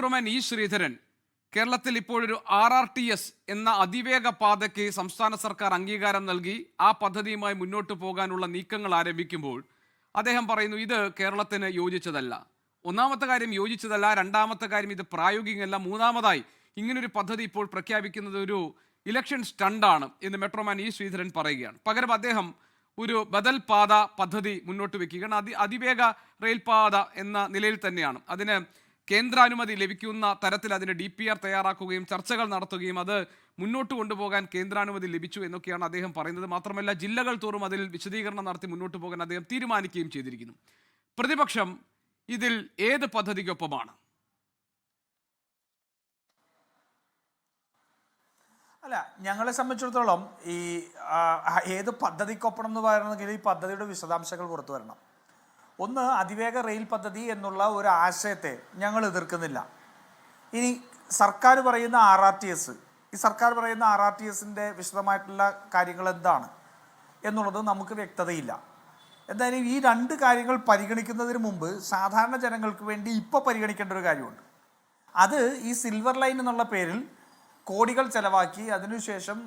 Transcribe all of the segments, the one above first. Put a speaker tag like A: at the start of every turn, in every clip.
A: Metro man E Sreedharan കേരളത്തിൽ ഇപ്പോഴൊരു RRTS എന്ന അതിവേഗ പാതയ്ക്ക് സംസ്ഥാന സർക്കാർ അംഗീകാരം നൽകി ആ പദ്ധതിയുമായി മുന്നോട്ട് പോകാനുള്ള നീക്കങ്ങൾ ആരംഭിക്കുമ്പോൾ അദ്ദേഹം പറയുന്നു ഇത് കേരളത്തിന് യോജിച്ചതല്ല. ഒന്നാമത്തെ കാര്യം യോജിച്ചതല്ല, രണ്ടാമത്തെ കാര്യം ഇത് പ്രായോഗികമല്ല, മൂന്നാമതായി ഇങ്ങനൊരു പദ്ധതി ഇപ്പോൾ പ്രഖ്യാപിക്കുന്നത് ഒരു ഇലക്ഷൻ സ്റ്റണ്ടാണ് എന്ന് മെട്രോമാൻ ഇ ശ്രീധരൻ പറയുകയാണ്. പകരം അദ്ദേഹം ഒരു ബദൽ പാത പദ്ധതി മുന്നോട്ട് വെക്കുകയാണ്. അതിവേഗ റെയിൽപാത എന്ന നിലയിൽ തന്നെയാണ്. അതിന് കേന്ദ്രാനുമതി ലഭിക്കുന്ന തരത്തിൽ അതിന് DPR തയ്യാറാക്കുകയും ചർച്ചകൾ നടത്തുകയും അത് മുന്നോട്ട് കൊണ്ടുപോകാൻ കേന്ദ്രാനുമതി ലഭിച്ചു എന്നൊക്കെയാണ് അദ്ദേഹം പറയുന്നത്. മാത്രമല്ല ജില്ലകൾ തോറും അതിൽ വിശദീകരണം നടത്തി മുന്നോട്ട് പോകാൻ അദ്ദേഹം തീരുമാനിക്കുകയും ചെയ്തിരിക്കുന്നു. പ്രതിപക്ഷം ഇതിൽ ഏത് പദ്ധതിക്കൊപ്പമാണ്?
B: അല്ല, ഞങ്ങളെ സംബന്ധിച്ചിടത്തോളം ഈ ഏത് പദ്ധതിക്കൊപ്പം എന്ന് പറയുന്നെങ്കിൽ ഈ പദ്ധതിയുടെ വിശദാംശങ്ങൾ പുറത്തു വരണം. ഒന്ന്, അതിവേഗ റെയിൽ പദ്ധതി എന്നുള്ള ഒരു ആശയത്തെ ഞങ്ങൾ എതിർക്കുന്നില്ല. ഇനി സർക്കാർ പറയുന്ന RRTS, ഈ സർക്കാർ പറയുന്ന RRTSൻ്റെ വിശദമായിട്ടുള്ള കാര്യങ്ങൾ എന്താണ് എന്നുള്ളത് നമുക്ക് വ്യക്തതയില്ല. എന്തായാലും ഈ രണ്ട് കാര്യങ്ങൾ പരിഗണിക്കുന്നതിന് മുമ്പ് സാധാരണ ജനങ്ങൾക്ക് വേണ്ടി ഇപ്പോൾ പരിഗണിക്കേണ്ട ഒരു കാര്യമുണ്ട്. അത് ഈ സിൽവർ ലൈൻ എന്നുള്ള പേരിൽ കോടികൾ ചെലവാക്കി അതിനുശേഷം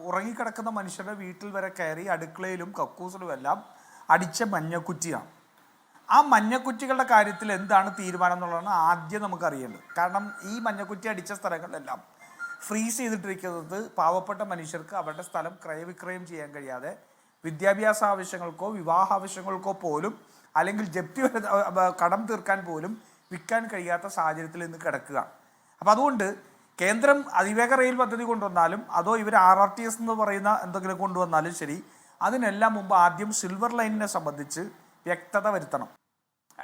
B: ഉറങ്ങിക്കിടക്കുന്ന മനുഷ്യരുടെ വീട്ടിൽ വരെ കയറി അടുക്കളയിലും കക്കൂസിലും എല്ലാം അടിച്ച മഞ്ഞക്കുറ്റിയാണ്. ആ മഞ്ഞക്കുറ്റികളുടെ കാര്യത്തിൽ എന്താണ് തീരുമാനം എന്നുള്ളതാണ് ആദ്യം നമുക്കറിയേണ്ടത്. കാരണം ഈ മഞ്ഞക്കുറ്റി അടിച്ച സ്ഥലങ്ങളിലെല്ലാം ഫ്രീസ് ചെയ്തിട്ടിരിക്കുന്നത് പാവപ്പെട്ട മനുഷ്യർക്ക് അവരുടെ സ്ഥലം ക്രയവിക്രയം ചെയ്യാൻ കഴിയാതെ വിദ്യാഭ്യാസ ആവശ്യങ്ങൾക്കോ വിവാഹ ആവശ്യങ്ങൾക്കോ പോലും അല്ലെങ്കിൽ ജപ്തി കടം തീർക്കാൻ പോലും വിൽക്കാൻ കഴിയാത്ത സാഹചര്യത്തിൽ ഇന്ന് കിടക്കുക. അപ്പം അതുകൊണ്ട് കേന്ദ്രം അതിവേഗ റെയിൽ പദ്ധതി കൊണ്ടുവന്നാലും അതോ ഇവർ RRTS എന്ന് പറയുന്ന എന്തെങ്കിലും കൊണ്ടുവന്നാലും ശരി, അതിനെല്ലാം മുമ്പ് ആദ്യം സിൽവർ ലൈനിനെ സംബന്ധിച്ച് വ്യക്തത വരുത്തണം.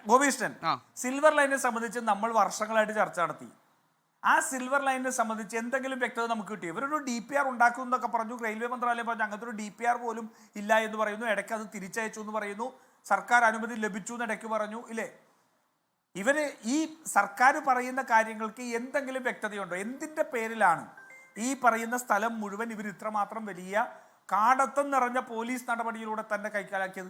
B: ഗോപികൃഷ്ണൻ, സിൽവർ ലൈനിനെ സംബന്ധിച്ച് നമ്മൾ വർഷങ്ങളായിട്ട് ചർച്ച നടത്തി. ആ സിൽവർ ലൈനിനെ സംബന്ധിച്ച് എന്തെങ്കിലും വ്യക്തത നമുക്ക് കിട്ടി? ഇവരൊരു DPR ഉണ്ടാക്കും എന്നൊക്കെ പറഞ്ഞു, റെയിൽവേ മന്ത്രാലയം പറഞ്ഞു. അങ്ങനത്തെ ഒരു DPR പോലും ഇല്ല എന്ന് പറയുന്നു. ഇടയ്ക്ക് അത് തിരിച്ചയച്ചു എന്ന് പറയുന്നു. സർക്കാർ അനുമതി ലഭിച്ചു എന്ന് ഇടയ്ക്ക് പറഞ്ഞു, ഇല്ലേ? ഇവര് ഈ സർക്കാർ പറയുന്ന കാര്യങ്ങൾക്ക് എന്തെങ്കിലും വ്യക്തതയുണ്ടോ? എന്തിൻ്റെ പേരിലാണ് ഈ പറയുന്ന സ്ഥലം മുഴുവൻ ഇവർ ഇത്രമാത്രം വലിയ കാടത്തം നിറഞ്ഞ പോലീസ് നടപടിയിലൂടെ തന്നെ കൈക്കലാക്കിയത്?